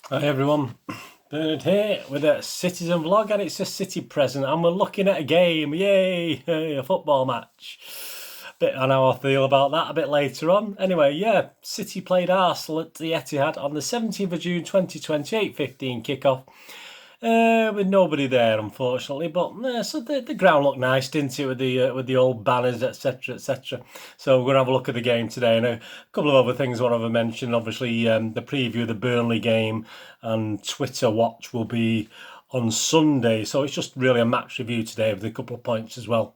Hi everyone, Bernard here with a Citizen vlog, and it's a City present and we're looking at a game, yay, a football match. Bit on how I feel about that a bit later on. Anyway, yeah, City played Arsenal at the Etihad on the 17th of June 2020, 8:15 kickoff. With nobody there, unfortunately, but so the ground looked nice, didn't it, with the old banners, etc., etc. So we're gonna have a look at the game today, and a couple of other things I want to mention. Obviously, the preview of the Burnley game and Twitter watch will be on Sunday. So it's just really a match review today with a couple of points as well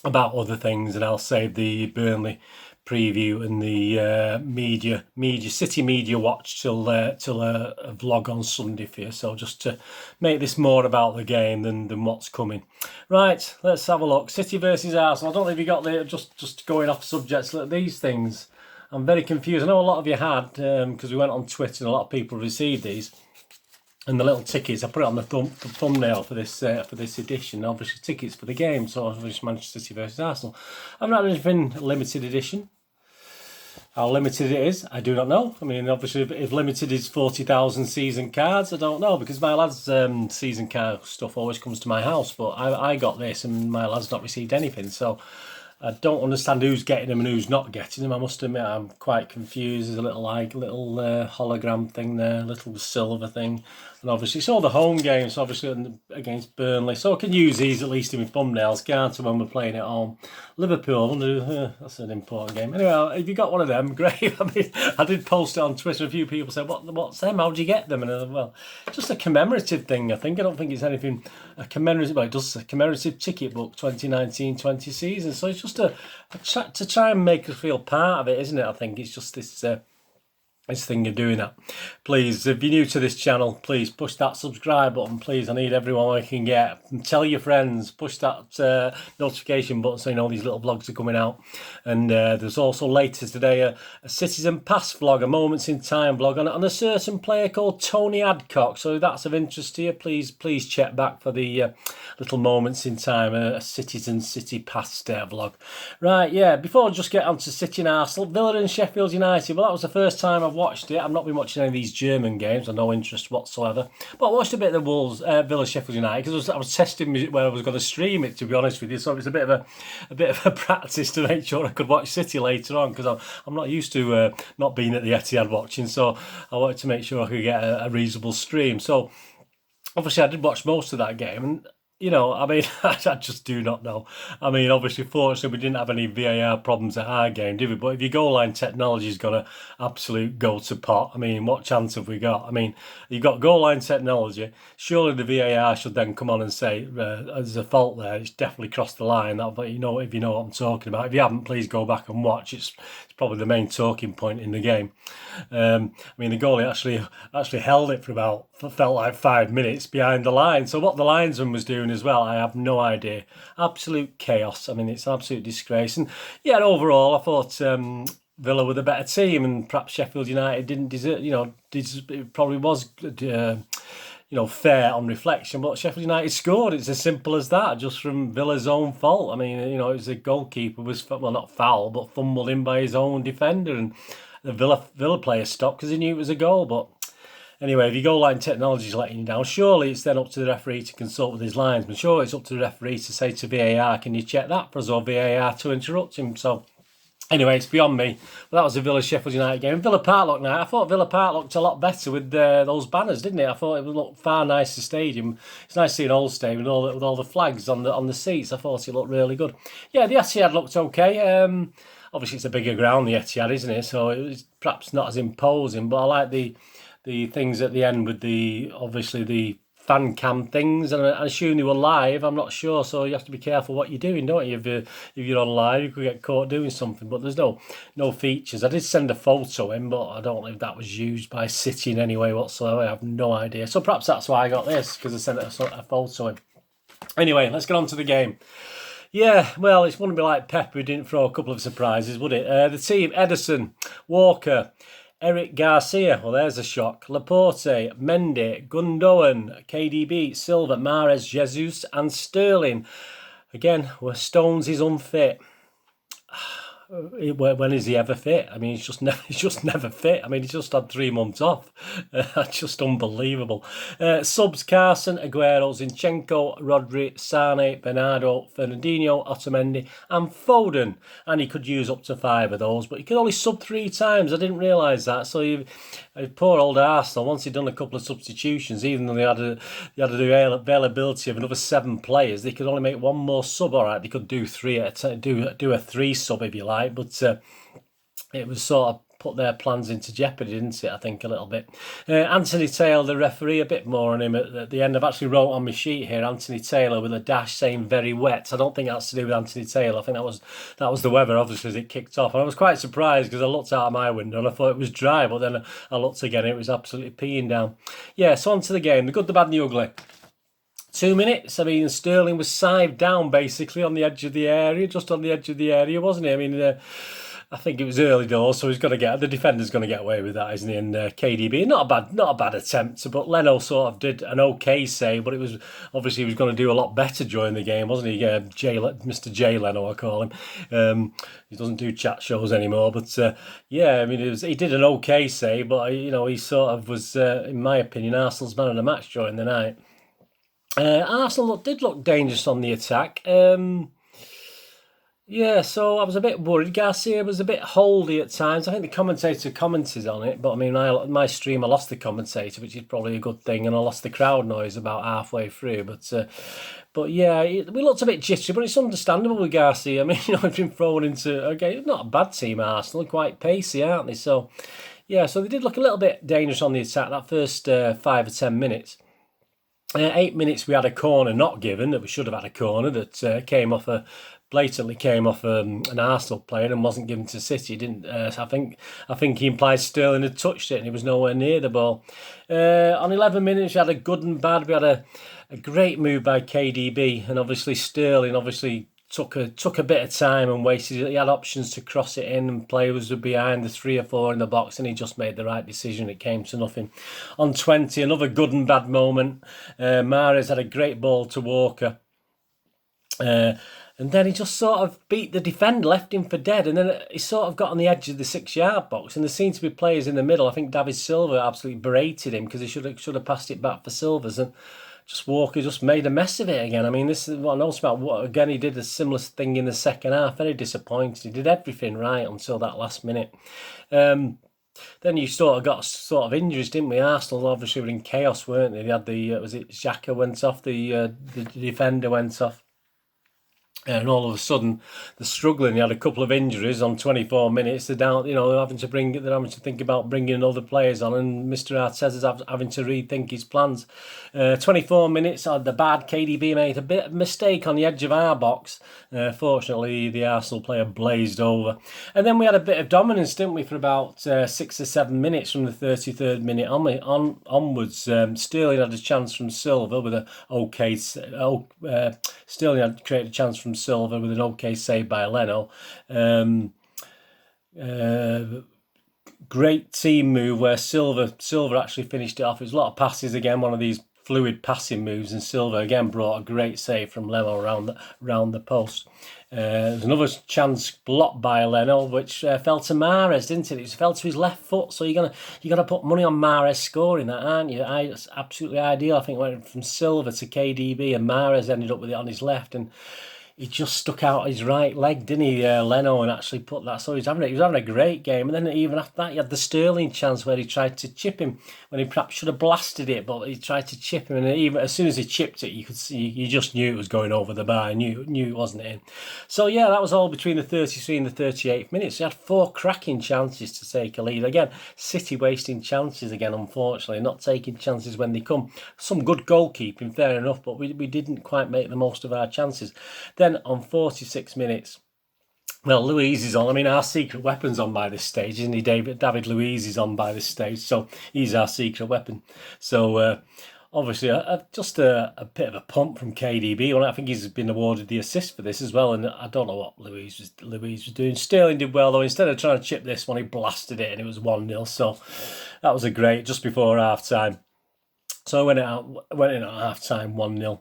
about other things, and I'll save the Burnley preview and the City media watch till a vlog on Sunday for you. So just to make this more about the game than what's coming. Right, let's have a look. City versus Arsenal. I don't know if you got the just going off subjects. Look at these things. I'm very confused. I know a lot of you had because we went on Twitter and a lot of people received these. And the little tickets, I put it on the thumbnail for this edition. Obviously, tickets for the game. So obviously, Manchester City versus Arsenal. I've not anything limited edition. How limited it is, I do not know. I mean, obviously, if limited is 40,000 season cards, I don't know, because my lad's season card stuff always comes to my house. But I got this, and my lad's not received anything. So I don't understand who's getting them and who's not getting them. I must admit, I'm quite confused. There's a little hologram thing there, little silver thing. And obviously, it's all the home games, obviously, against Burnley. So I can use these at least in my thumbnails, can't I, when we're playing at home. Liverpool, that's an important game. Anyway, if you got one of them, great. I mean, I did post it on Twitter. A few people said, what's them? How'd you get them? And I said, well, just a commemorative thing, I think. I don't think it's anything, a commemorative, but it does a commemorative ticket book, 2019-20 season. So it's just to try and make us feel part of it, isn't it? I think it's just this thing of doing that. Please, if you're new to this channel, please push that subscribe button. Please, I need everyone I can get. And tell your friends, push that notification button so you know these little vlogs are coming out. And there's also later today a Citizen Pass vlog, a Moments in Time vlog on a certain player called Tony Adcock. So if that's of interest to you, please check back for the little Moments in Time, a Citizen City Pass vlog. Right, yeah, before I just get on to City and Arsenal, Villa and Sheffield United. Well, that was the first time I've watched it. I've not been watching any of these German games. I've no interest whatsoever. But I watched a bit of the Wolves, Villa Sheffield United, because I was testing where I was going to stream it, to be honest with you. So it was a bit of a practice to make sure I could watch City later on, because I'm not used to not being at the Etihad watching. So I wanted to make sure I could get a reasonable stream. So obviously I did watch most of that game, and you know, I mean, I just do not know. I mean, obviously, fortunately, we didn't have any VAR problems at our game, did we? But if your goal line technology's got an absolute go to pot, I mean, what chance have we got? I mean, you've got goal line technology. Surely the VAR should then come on and say there's a fault there. It's definitely crossed the line. But you know, if you know what I'm talking about. If you haven't, please go back and watch. It's probably the main talking point in the game. I mean, the goalie actually held it for about, felt like 5 minutes behind the line. So what the linesman was doing as well, I have no idea. Absolute chaos. I mean, it's an absolute disgrace. And yeah, overall, I thought Villa were the better team, and perhaps Sheffield United didn't deserve. It probably was fair on reflection, but Sheffield United scored. It's as simple as that, just from Villa's own fault. I mean, it was the goalkeeper was, well, not foul, but fumbled in by his own defender, and the Villa player stopped because he knew it was a goal. But anyway, if your goal line technology is letting you down, surely it's then up to the referee to consult with his linesman. Surely it's up to the referee to say to VAR, can you check that for us, or VAR to interrupt him? So anyway, it's beyond me. But that was the Villa Sheffield United game. Villa Park looked nice. I thought Villa Park looked a lot better with those banners, didn't it? I thought it would look far nicer stadium. It's nice seeing Old Stadium with all the flags on the seats. I thought it looked really good. Yeah, the Etihad looked okay. Obviously, it's a bigger ground, the Etihad, isn't it? So it was perhaps not as imposing. But I like the things at the end with obviously the fan cam things, and I assume they were live. I'm not sure, so you have to be careful what you're doing, don't you? If you're on live, you could get caught doing something. But there's no features. I did send a photo in, but I don't know if that was used by City in any way whatsoever. I have no idea. So perhaps that's why I got this, because I sent a photo in. Anyway, let's get on to the game. Yeah, well, it wouldn't be like Pep who didn't throw a couple of surprises, would it? The team: Ederson, Walker, Eric Garcia, well, there's a shock. Laporte, Mendy, Gundogan, KDB, Silva, Mahrez, Jesus, and Sterling. Again, where Stones is unfit. when is he ever fit? I mean, he's just never fit. I mean, he's just had 3 months off. Just unbelievable. Subs: Carson, Aguero, Zinchenko, Rodri, Sane, Bernardo, Fernandinho, Otamendi, and Foden. And he could use up to 5 of those, but he could only sub 3 times. I didn't realise that. So poor old Arsenal, once he'd done a couple of substitutions, even though they had the availability of another 7 players, they could only make 1 more sub. All right, they could do 3 do a 3 sub if you like, but it was sort of put their plans into jeopardy, didn't it? I think a little bit. Anthony Taylor, the referee, a bit more on him at the end. I've actually wrote on my sheet here Anthony Taylor with a dash saying very wet. I don't think that's to do with Anthony Taylor. I think that was the weather, obviously, as it kicked off. And I was quite surprised because I looked out of my window and I thought it was dry, but then I looked again and it was absolutely peeing down. Yeah, so on to the game. The good, the bad and the ugly. 2 minutes. I mean, Sterling was side down basically on the edge of the area, just on the edge of the area, wasn't he? I mean, I think it was early doors, so the defender's going to get away with that, isn't he? And KDB, not a bad attempt, but Leno sort of did an okay save, but it was obviously he was going to do a lot better during the game, wasn't he? Mr. J Leno, I call him. He doesn't do chat shows anymore, but yeah, I mean, he did an okay save, but he sort of was, in my opinion, Arsenal's man of the match during the night. Arsenal did look dangerous on the attack. Yeah, so I was a bit worried. Garcia was a bit holdy at times. I think the commentator commented on it, but I mean, my stream, I lost the commentator, which is probably a good thing, and I lost the crowd noise about halfway through. But yeah, we looked a bit jittery, but it's understandable with Garcia. I mean, he's been thrown into not a bad team, Arsenal, quite pacey, aren't they? So yeah, so they did look a little bit dangerous on the attack that first 5 or 10 minutes. 8 minutes we had a corner not given, that we should have had a corner that blatantly came off an Arsenal player and wasn't given to City. Didn't I think he implied Sterling had touched it and he was nowhere near the ball. On 11 minutes we had a good and bad. We had a great move by KDB, and obviously Sterling took a bit of time and wasted. He had options to cross it in and players were behind the 3 or 4 in the box, and he just made the right decision. It came to nothing. On 20, another good and bad moment. Mahrez had a great ball to Walker. And then he just sort of beat the defender, left him for dead, and then he sort of got on the edge of the 6-yard box, and there seemed to be players in the middle. I think David Silva absolutely berated him because he should have passed it back for Silvers, and Walker just made a mess of it again. I mean, this is what I noticed about. Again, he did a similar thing in the second half. Very disappointed. He did everything right until that last minute. Then you got injuries, didn't we? Arsenal obviously were in chaos, weren't they? They had Xhaka went off, the defender went off. And all of a sudden, they're struggling. They had a couple of injuries on 24 minutes. They're down, they're having to think about bringing other players on, and Mr. Arteta's having to rethink his plans. 24 minutes, the bad KDB made a bit of mistake on the edge of our box. Fortunately, the Arsenal player blazed over. And then we had a bit of dominance, didn't we, for about 6 or 7 minutes from the 33rd minute onwards. Sterling had a chance from Silva with an okay... Sterling had created a chance from Silva with an okay save by Leno. Great team move where Silva actually finished it off. It was a lot of passes again, one of these fluid passing moves, and Silva again brought a great save from Leno around the post. There's another chance blocked by Leno, which fell to Mahrez, didn't it? It fell to his left foot, so you're gonna put money on Mahrez scoring that, aren't you? It's absolutely ideal. I think it went from Silva to KDB, and Mahrez ended up with it on his left, and he just stuck out his right leg, didn't he, Leno, and actually put that. So he was having a great game. And then even after that, he had the Sterling chance where he tried to chip him when he perhaps should have blasted it, but he tried to chip him. And even as soon as he chipped it, you just knew it was going over the bar. Knew it wasn't in. So yeah, that was all between the 33 and the 38th minutes. He had 4 cracking chances to take a lead. Again, City wasting chances again, unfortunately, not taking chances when they come. Some good goalkeeping, fair enough, but we didn't quite make the most of our chances. Then on 46 minutes, well, Luiz is on. I mean, our secret weapon's on by this stage, isn't he? David Luiz is on by this stage, so he's our secret weapon. So obviously, just a bit of a pump from KDB. Well, I think he's been awarded the assist for this as well, and I don't know what Luiz was doing. Sterling did well, though. Instead of trying to chip this one, he blasted it, and it was 1-0. So that was a great, just before half-time. So I went in at half-time 1-0.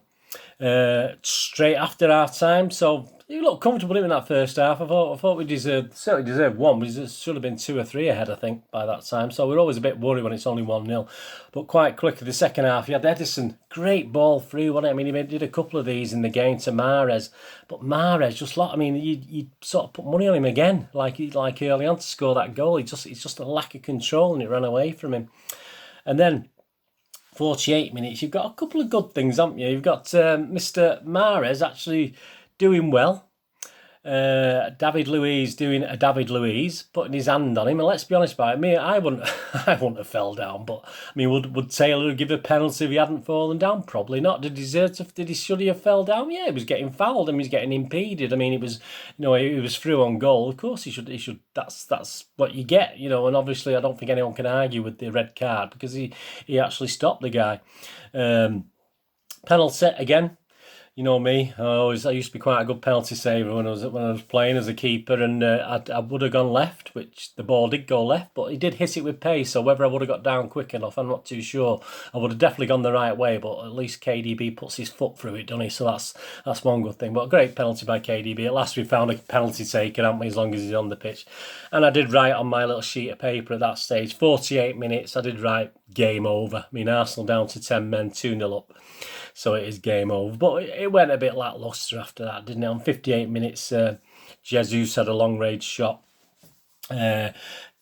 Straight after half time, so You looked comfortable in that first half. I thought we certainly deserved one. We should have been 2 or 3 ahead, I think, by that time. So we're always a bit worried when it's only 1-0. But quite quickly, the second half, you had Edison, great ball through, wasn't it? I mean, he did a couple of these in the game to Mahrez. But Mahrez just, I mean, you sort of put money on him again, like early on to score that goal. It's just a lack of control, and it ran away from him. And then 48 minutes, you've got a couple of good things, haven't you? You've got Mr. Mahrez actually doing well. David Luiz doing a David Luiz, putting his hand on him. And let's be honest about it, me, I wouldn't have fell down. But I mean, would Taylor give a penalty if he hadn't fallen down? Probably not. Should he have fell down? Yeah, he was getting fouled and he was getting impeded. I mean, it was, he was through on goal. Of course, he should. That's what you get, And obviously, I don't think anyone can argue with the red card because he actually stopped the guy. Penalty again. You know me, I used to be quite a good penalty saver when I was playing as a keeper, and I would have gone left, which the ball did go left, but he did hit it with pace. So whether I would have got down quick enough, I'm not too sure. I would have definitely gone the right way, but at least KDB puts his foot through it, doesn't he? So that's one good thing. But a great penalty by KDB. At last we found a penalty taker, haven't we? As long as he's on the pitch, and I did write on my little sheet of paper at that stage, 48 minutes. I did write game over. I mean, Arsenal down to 10 men, 2-0 up. So it is game over. But it went a bit lacklustre after that, didn't it? On 58 minutes, Jesus had a long-range shot.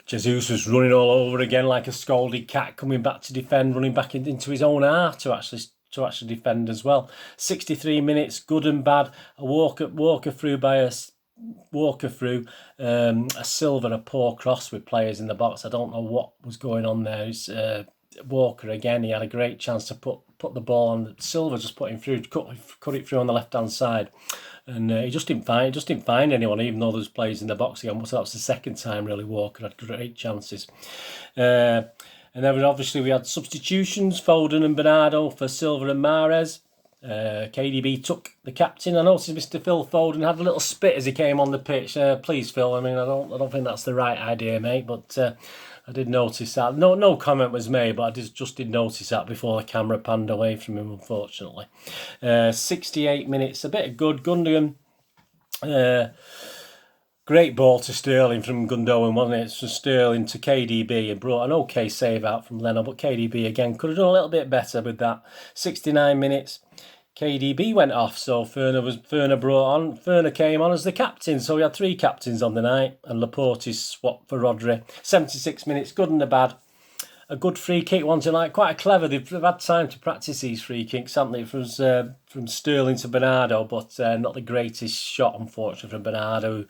Jesus was running all over again like a scalded cat, coming back to defend, running back into his own half to actually defend as well. 63 minutes, good and bad. A Walker through by a Silva, a poor cross with players in the box. I don't know what was going on there. It's Walker again. He had a great chance to put the ball on. Silva just put him through, cut it through on the left hand side, and he just didn't find anyone. Even though there's players in the box again. So that was the second time really Walker had great chances. And then obviously we had substitutions: Foden and Bernardo for Silva and Mahrez. KDB took the captain. I noticed Mr. Phil Foden had a little spit as he came on the pitch. Please, Phil. I mean, I don't think that's the right idea, mate. But I did notice that. No comment was made, but I just did notice that before the camera panned away from him, unfortunately. 68 minutes, a bit of good. Gundogan, great ball to Sterling from Gundogan, wasn't it? It's from Sterling to KDB and brought an okay save out from Leno, but KDB again could have done a little bit better with that. 69 minutes. KDB went off, so Ferner came on as the captain. So we had 3 captains on the night, and Laporte is swapped for Rodri. 76 minutes, good and the bad. A good free kick, one tonight, quite clever. They've had time to practice these free kicks, haven't they? From Sterling to Bernardo, but not the greatest shot, unfortunately, from Bernardo,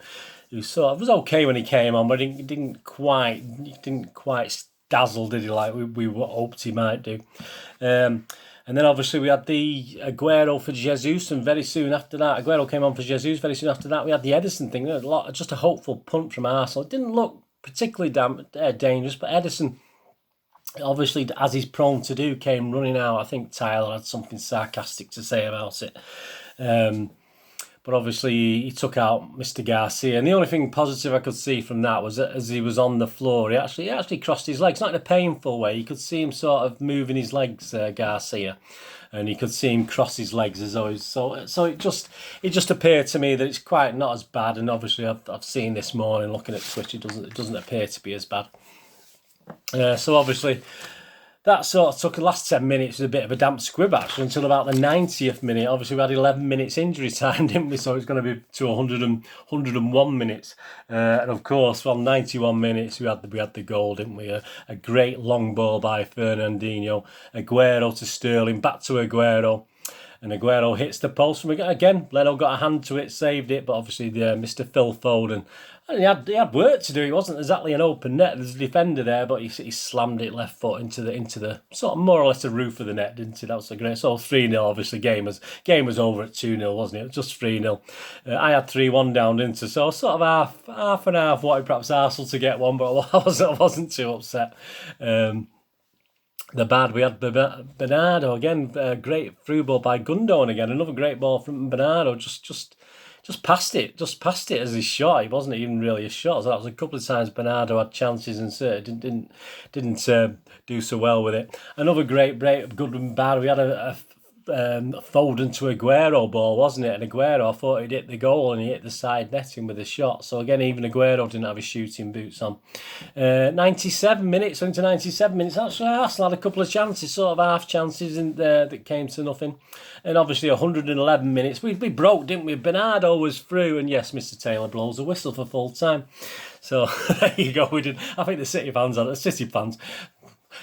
who sort of was okay when he came on, but he didn't quite dazzle, did he? Like we hoped he might do. And then obviously we had the Aguero for Jesus, and very soon after that, Aguero came on for Jesus. Very soon after that, we had the Edison thing. Just a hopeful punt from Arsenal. It didn't look particularly dangerous, but Edison, obviously, as he's prone to do, came running out. I think Tyler had something sarcastic to say about it. But obviously he took out Mr. Garcia, and the only thing positive I could see from that was that as he was on the floor, he actually crossed his legs, not in a painful way. You could see him sort of moving his legs, Garcia, and you could see him cross his legs as always. So it just appeared to me that it's quite not as bad. And obviously I've seen this morning looking at Twitch, it doesn't appear to be as bad. So obviously that sort of took the last 10 minutes with a bit of a damp squib, actually, until about the 90th minute. Obviously, we had 11 minutes injury time, didn't we? So it's going to be to 101 minutes. And of course, from 91 minutes, we had the goal, didn't we? A great long ball by Fernandinho. Aguero to Sterling, back to Aguero. And Aguero hits the post from again. Leno got a hand to it, saved it, but obviously Mr. Phil Foden, he had work to do. It wasn't exactly an open net. There's a defender there, but he slammed it left foot into the sort of more or less the roof of the net, didn't he? That was a great. So 3-0. Obviously, game was over at 2-0, wasn't it? Just 3-0. I had 3-1 down, didn't I? So sort of half and half. Wanted perhaps Arsenal to get one, but I wasn't too upset. The bad, we had Bernardo again, a great through ball by Gundogan again, another great ball from Bernardo, just passed it as his shot. It wasn't even really a shot. So that was a couple of times Bernardo had chances and didn't do so well with it. Another great break, good and bad. We had a Foden to Aguero ball, wasn't it? And Aguero, I thought he'd hit the goal and he hit the side netting with a shot. So again, even Aguero didn't have his shooting boots on. 97 minutes, into 97 minutes, actually Arsenal had a couple of chances, sort of half chances in there that came to nothing. And obviously 111 minutes, we broke, didn't we? Bernardo was through, and yes, Mr. Taylor blows a whistle for full time. So there you go. We did. I think the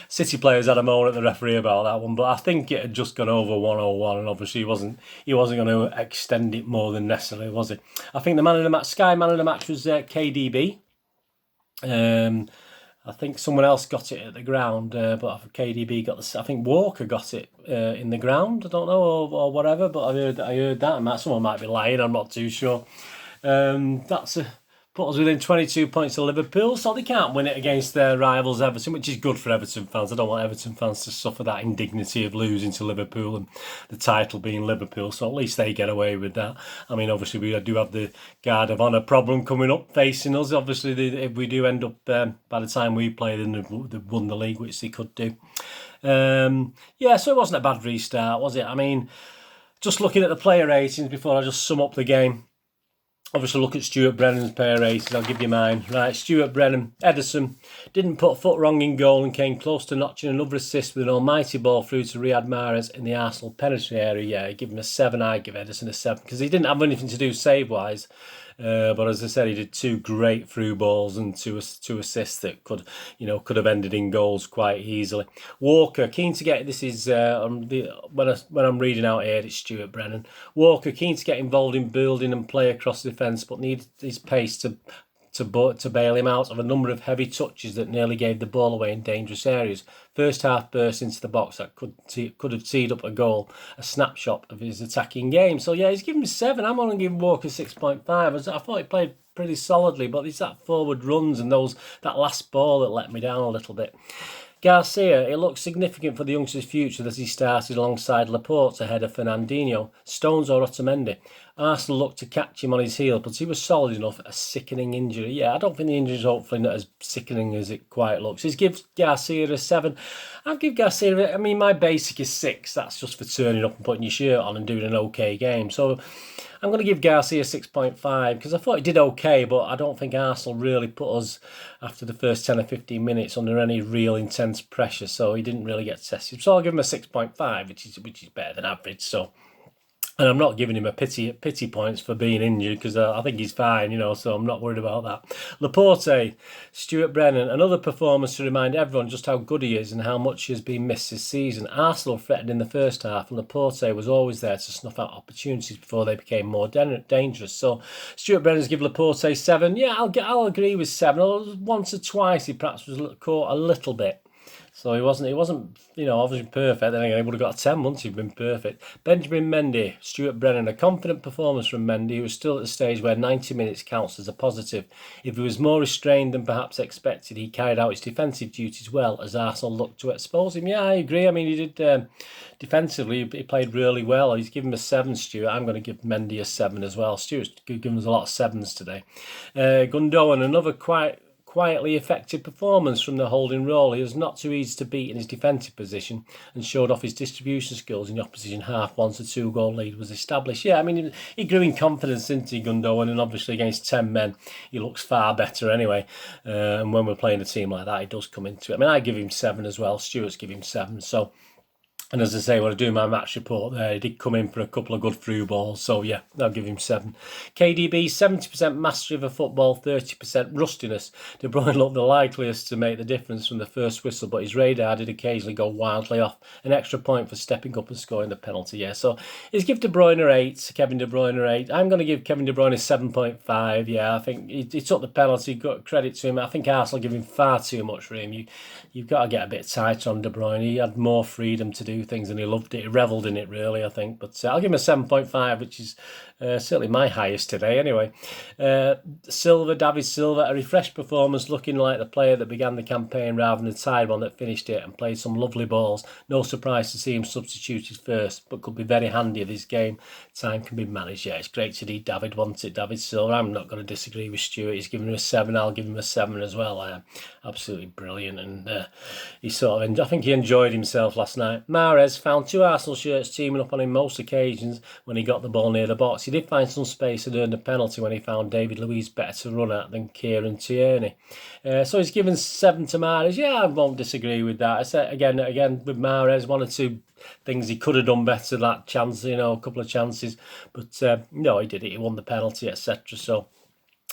City players had a moan at the referee about that one, but I think it had just gone over 101, and obviously he wasn't going to extend it more than necessary, was he? I think the man of the match, Sky man of the match, was KDB. I think someone else got it at the ground, but KDB got the. I think Walker got it in the ground. I don't know, or whatever, but I heard that, and someone might be lying. I'm not too sure. Put us within 22 points of Liverpool, so they can't win it against their rivals Everton, which is good for Everton fans. I don't want Everton fans to suffer that indignity of losing to Liverpool and the title being Liverpool, so at least they get away with that. I mean, obviously, we do have the Guard of Honour problem coming up facing us. Obviously, if we do end up, by the time we play, then they've won the league, which they could do. Yeah, so it wasn't a bad restart, was it? I mean, just looking at the player ratings before I just sum up the game. Obviously, look at Stuart Brennan's player ratings. I'll give you mine. Right, Stuart Brennan, Ederson, didn't put foot wrong in goal and came close to notching another assist with an almighty ball through to Riyad Mahrez in the Arsenal penalty area. Yeah, give him a 7. I give Ederson a 7 because he didn't have anything to do save-wise. But as I said, he did 2 great through balls and two assists that could have ended in goals quite easily. Walker, keen to get, this is when I'm reading out here, it's Stuart Brennan. Walker, keen to get involved in building and play across the defence, but needed his pace to bail him out of a number of heavy touches that nearly gave the ball away in dangerous areas. First half burst into the box that could have teed up a goal, a snapshot of his attacking game. So yeah, he's given me 7. I'm only giving Walker 6.5. I thought he played pretty solidly, but it's that forward runs and that last ball that let me down a little bit. Garcia, it looks significant for the youngster's future that he started alongside Laporte ahead of Fernandinho, Stones or Otamendi. Arsenal looked to catch him on his heel, but he was solid enough. A sickening injury. Yeah, I don't think the injury is hopefully not as sickening as it quite looks. He's gives Garcia a 7. I'll give Garcia, I mean, my basic is 6. That's just for turning up and putting your shirt on and doing an okay game. So I'm going to give Garcia 6.5 because I thought he did okay, but I don't think Arsenal really put us, after the first 10 or 15 minutes, under any real intense pressure. So he didn't really get tested. So I'll give him a 6.5, which is better than average. So. And I'm not giving him a pity points for being injured because I think he's fine, so I'm not worried about that. Laporte, Stuart Brennan, another performance to remind everyone just how good he is and how much he has been missed this season. Arsenal threatened in the first half and Laporte was always there to snuff out opportunities before they became more dangerous. So Stuart Brennan's give Laporte 7. Yeah, I'll agree with 7. Once or twice he perhaps was caught a little bit. So he wasn't, obviously perfect. Then again, he would have got a 10 once he'd been perfect. Benjamin Mendy, Stuart Brennan, a confident performance from Mendy, who was still at the stage where 90 minutes counts as a positive. If he was more restrained than perhaps expected, he carried out his defensive duties well as Arsenal looked to expose him. Yeah, I agree. I mean, he did defensively, he played really well. He's given him a 7, Stuart. I'm going to give Mendy a 7 as well. Stuart's given us a lot of 7s today. Gundogan, another quietly effective performance from the holding role. He was not too easy to beat in his defensive position and showed off his distribution skills in the opposition half once the 2-goal lead was established. Yeah, I mean, he grew in confidence, didn't he, Gundogan? And obviously against 10 men, he looks far better anyway. And when we're playing a team like that, he does come into it. I mean, I give him 7 as well. Stuart's give him 7. So, and as I say, when I do my match report there, he did come in for a couple of good through balls. So, yeah, I'll give him 7. KDB, 70% mastery of a football, 30% rustiness. De Bruyne looked the likeliest to make the difference from the first whistle, but his radar did occasionally go wildly off. An extra point for stepping up and scoring the penalty, yeah. So, he's give De Bruyne 8, Kevin De Bruyne 8. I'm going to give Kevin De Bruyne 7.5, yeah. I think he took the penalty, got credit to him. I think Arsenal give him far too much for him. You've got to get a bit tighter on De Bruyne. He had more freedom to do things and he loved it. He revelled in it, really, I think. But I'll give him a 7.5, which is certainly my highest today anyway. David Silva, a refreshed performance, looking like the player that began the campaign rather than the tired one that finished it, and played some lovely balls. No surprise to see him substituted first, but could be very handy if this game time can be managed. Yeah, it's great to see David wants it. David Silva, I'm not going to disagree with Stuart. He's given him a 7. I'll give him a 7 as well. Absolutely brilliant, and he I think he enjoyed himself last night. Mahrez found 2 Arsenal shirts teaming up on him most occasions when he got the ball near the box. He did find some space and earned a penalty when he found David Luiz better to run at than Kieran Tierney. So he's given 7 to Mahrez. Yeah, I won't disagree with that. I said again with Mahrez, 1 or 2 things he could have done better. That chance, a couple of chances, but no, he did it. He won the penalty, etc. So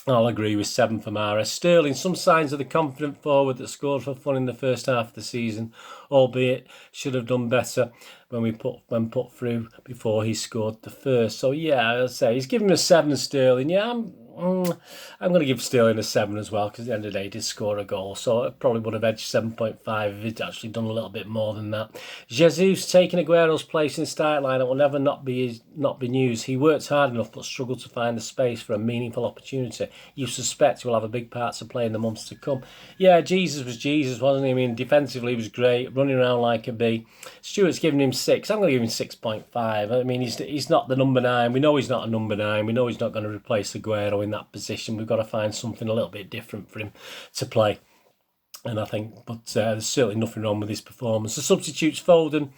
I'll agree with 7 for Mahrez. Sterling, some signs of the confident forward that scored for fun in the first half of the season, albeit should have done better when put through before he scored the first. So yeah, I'll say he's given him a 7, Sterling. Yeah, I'm going to give Sterling a 7 as well, because at the end of the day he did score a goal, so it probably would have edged 7.5 if he'd actually done a little bit more than that. Jesus taking Aguero's place in the start lineup will never not be news. He worked hard enough but struggled to find the space for a meaningful opportunity. You suspect he will have a big part to play in the months to come. Yeah, Jesus was Jesus, wasn't he? I mean, defensively he was great, running around like a bee. Stuart's giving him 6. I'm going to give him 6.5. I mean, he's not the number 9. We know he's not a number 9. We know he's not going to replace Aguero in that position. We've got to find something a little bit different for him to play. And I think, but there's certainly nothing wrong with his performance. The substitutes, Foden,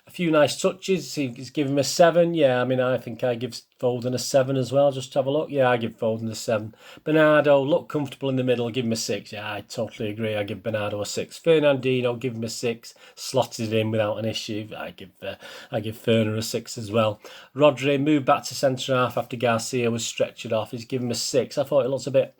a few nice touches. He's given him a 7. Yeah, I mean, I think I give Foden a 7 as well. Just to have a look. Yeah, I give Foden a 7. Bernardo, look comfortable in the middle. Give him a 6. Yeah, I totally agree. I give Bernardo a 6. Fernandinho, give him a 6. Slotted in without an issue. I give Ferner a 6 as well. Rodri moved back to centre half after Garcia was stretchered off. He's given him a 6. I thought it looked a bit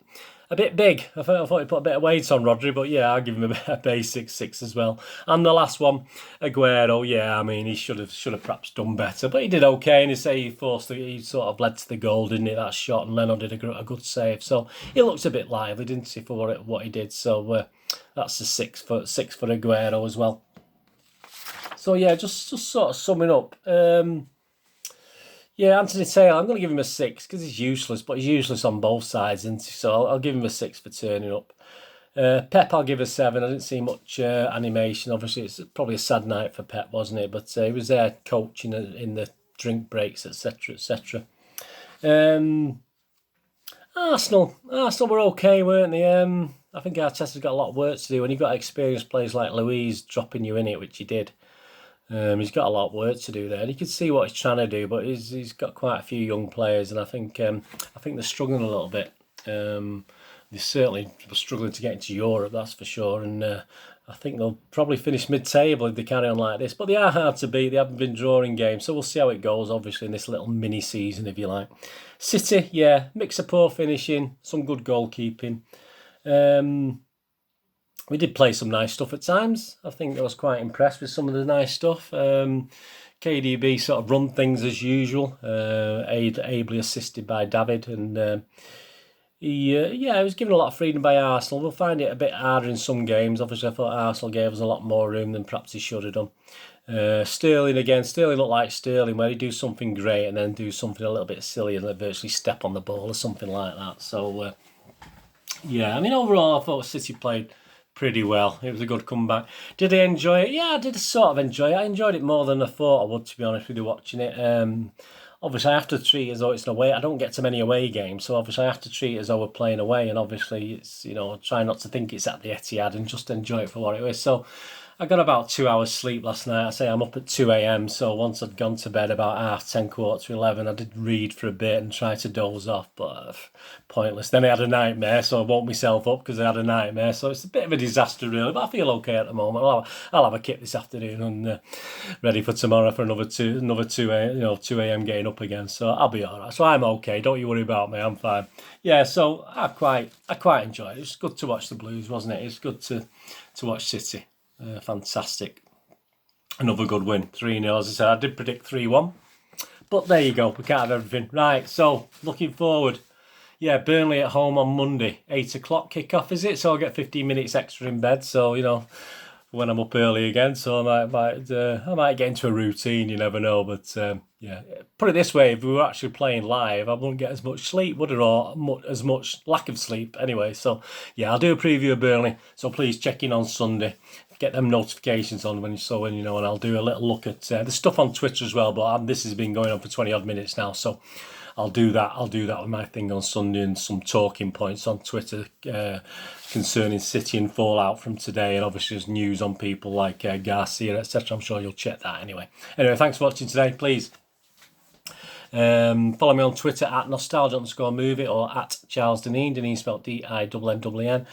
big. I thought he put a bit of weight on Rodri, but yeah, I'll give him a basic 6 as well. And the last one, Aguero. Yeah, I mean, he should have perhaps done better, but he did okay. And he sort of led to the goal, didn't he? That shot, and Leno did a good save. So he looked a bit lively, didn't he, for what he did? So that's a 6 for Aguero as well. So yeah, just sort of summing up. Yeah, Anthony Taylor, I'm going to give him a 6 because he's useless, but he's useless on both sides, isn't he? So I'll give him a 6 for turning up. Pep, I'll give a 7. I didn't see much animation. Obviously, it's probably a sad night for Pep, wasn't it? But he was there coaching in the drink breaks, etc., etc. Arsenal were okay, weren't they? I think Arteta's got a lot of work to do. When you've got experienced players like Luiz dropping you in it, which he did. He's got a lot of work to do there. And you can see what he's trying to do, but he's got quite a few young players, and I think they're struggling a little bit. They certainly were struggling to get into Europe, that's for sure. And I think they'll probably finish mid-table if they carry on like this. But they are hard to beat. They haven't been drawing games, so we'll see how it goes. Obviously, in this little mini season, if you like. City, yeah, mix of poor finishing, some good goalkeeping. We did play some nice stuff at times. I think I was quite impressed with some of the nice stuff. KDB sort of run things as usual, ably assisted by David, and he was given a lot of freedom by Arsenal. We'll find it a bit harder in some games. Obviously, I thought Arsenal gave us a lot more room than perhaps he should have done. Sterling looked like Sterling, where he'd do something great and then do something a little bit silly and virtually step on the ball or something like that. So, yeah, I mean, overall, I thought City played pretty well. It was a good comeback. Did I enjoy it? Yeah, I did sort of enjoy it. I enjoyed it more than I thought I would, to be honest with you, watching it. Obviously, I have to treat it as though it's an away. I don't get to many away games, so obviously I have to treat it as though we're playing away, and obviously it's, try not to think it's at the Etihad and just enjoy it for what it is. So I got about 2 hours sleep last night. I say I'm up at 2 a.m, so once I'd gone to bed about 10:30, 11:15, I did read for a bit and try to doze off, but pointless. Then I had a nightmare, so I woke myself up because I had a nightmare. So it's a bit of a disaster, really, but I feel okay at the moment. I'll have a kip this afternoon and ready for tomorrow for another 2 a.m. getting up again. So I'll be all right. So I'm okay. Don't you worry about me. I'm fine. Yeah. So I quite enjoyed it. It's good to watch the Blues, wasn't it? It's good to watch City. Fantastic. Another good win. 3-0. As I said, I did predict 3-1. But there you go. We can't have everything. Right, so looking forward. Yeah, Burnley at home on Monday. 8 o'clock kick-off, is it? So I'll get 15 minutes extra in bed. So, when I'm up early again. So I might get into a routine. You never know. But, yeah. Put it this way. If we were actually playing live, I wouldn't get as much sleep, would it? Or as much lack of sleep. Anyway, so, yeah, I'll do a preview of Burnley. So please check in on Sunday. Get them notifications on and I'll do a little look at the stuff on Twitter as well. But this has been going on for 20 odd minutes now, so I'll do that with my thing on Sunday, and some talking points on Twitter concerning City and fallout from today, and obviously there's news on people like Garcia, etc. I'm sure you'll check that anyway. Anyway, thanks for watching today. Please follow me on Twitter at nostalgia_movie or at Charles Deneen, Deneen spelled D-I-N-N.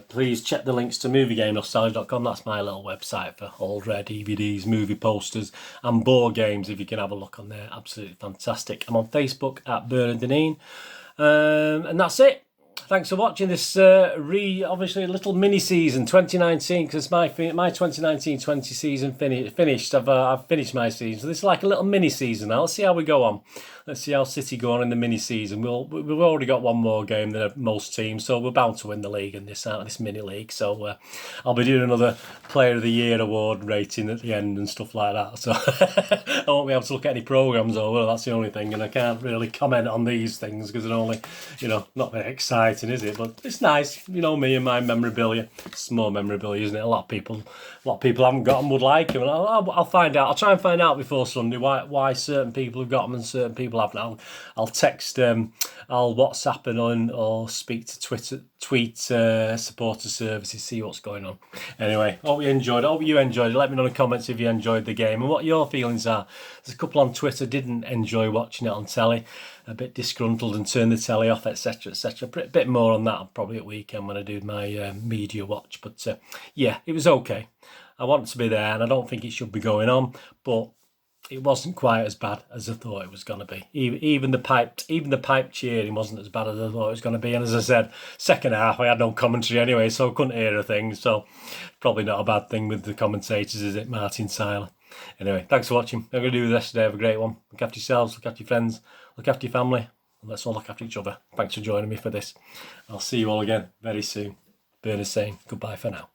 Please check the links to moviegamenostalgia.com. That's my little website for old rare DVDs, movie posters and board games. If you can have a look on there, absolutely fantastic. I'm on Facebook at Brennan Deneen. And that's it. Thanks for watching this obviously a little mini season 2019, because my 2019-20 season finished. I've finished my season, so this is like a little mini season now. Let's see how we go on. Let's see how City go on in the mini season. We've already got one more game than most teams, so we're bound to win the league in this mini league. So I'll be doing another Player of the Year award rating at the end and stuff like that. So I won't be able to look at any programmes over. That's the only thing, and I can't really comment on these things because they're only, not very exciting, is it? But it's nice, me and my memorabilia. It's more memorabilia, isn't it? A lot of people haven't got them, would like them. I'll find out. I'll try and find out before Sunday why certain people have got them and certain people haven't. I'll text I'll WhatsApp and or speak to tweet supporter services, see what's going on. Anyway, hope you enjoyed it. Let me know in the comments if you enjoyed the game and what your feelings are. There's a couple on Twitter didn't enjoy watching it on telly, a bit disgruntled and turned the telly off, etc, etc. A bit more on that probably at weekend when I do my media watch. But yeah, it was okay. I want to be there, and I don't think it should be going on, but it wasn't quite as bad as I thought it was going to be. Even the pipe cheering wasn't as bad as I thought it was going to be. And as I said, second half I had no commentary anyway, so I couldn't hear a thing. So probably not a bad thing with the commentators, is it, Martin Tyler? Anyway, thanks for watching. I'm going to do the rest today. Have a great one. Look after yourselves, look after your friends, look after your family, and let's all look after each other. Thanks for joining me for this. I'll see you all again very soon. Bernard saying goodbye for now.